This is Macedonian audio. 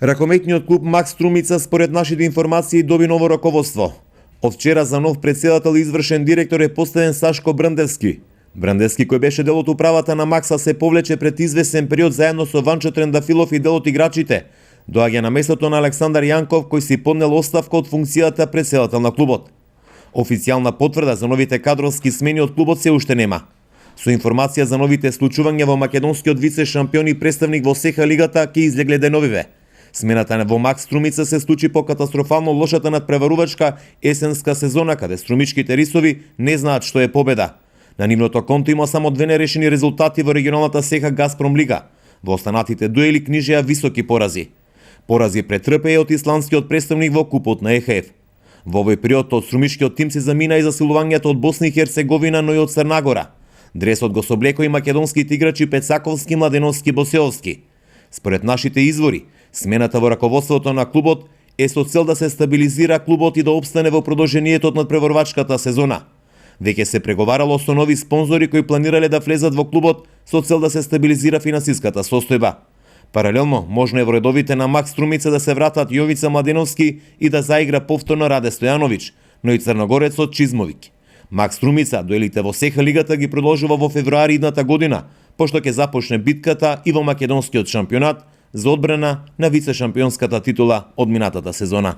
Ракометниот клуб Макс Струмица според нашите информации доби ново раководство. Од вчера за нов претседател и извршен директор е поставен Сашко Брандевски. Брандевски, кој беше дел од управата на Макса, се повлече пред известен период заедно со Ванчо Трендафилов и дел од играчите. Доаѓа на местото на Александар Јанков, кој си поднел оставка од функцијата претседател на клубот. Официјална потврда за новите кадровски смени од клубот се уште нема. Со информација за новите случувања во македонскиот вице шампион и представник во СЕХА лигата ќе излегле деновиве. Смената во Макс Струмица се случи по катастрофално лошата надпреварувачка есенска сезона, каде струмичките рисови не знаат што е победа. На нивното конто има само 2 нерешени резултати во регионалната СЕХА Газпром лига. Во останатите дуели книжеа високи порази. Порази претрпеа од исландскиот представник во купот на ЕХФ. Во овој период од струмичкиот тим се замина и засилувањето од Босна и Херцеговина, но и од Црна Гора. Дресот го соблекоа и македонските играчи Пецаковски, Младеновски, Босеовски. Според нашите извори, смената во раководството на клубот е со цел да се стабилизира клубот и да опстане во продолжението од надпреварувачката сезона. Веќе се преговарало со нови спонзори кои планирале да влезат во клубот со цел да се стабилизира финансиската состојба. Паралелно, можно е во редовите на Макс Струмица да се вратат Јовица Младеновски и да заигра повторно Раде Стојановиќ, но и црногорецот Чизмовик. Макс Струмица дуелите во СЕХА лигата ги продолжува во февруари идната година, пошто ќе започне битката и во македонскиот шампионат за одбрана на вице-шампионската титула од минатата сезона.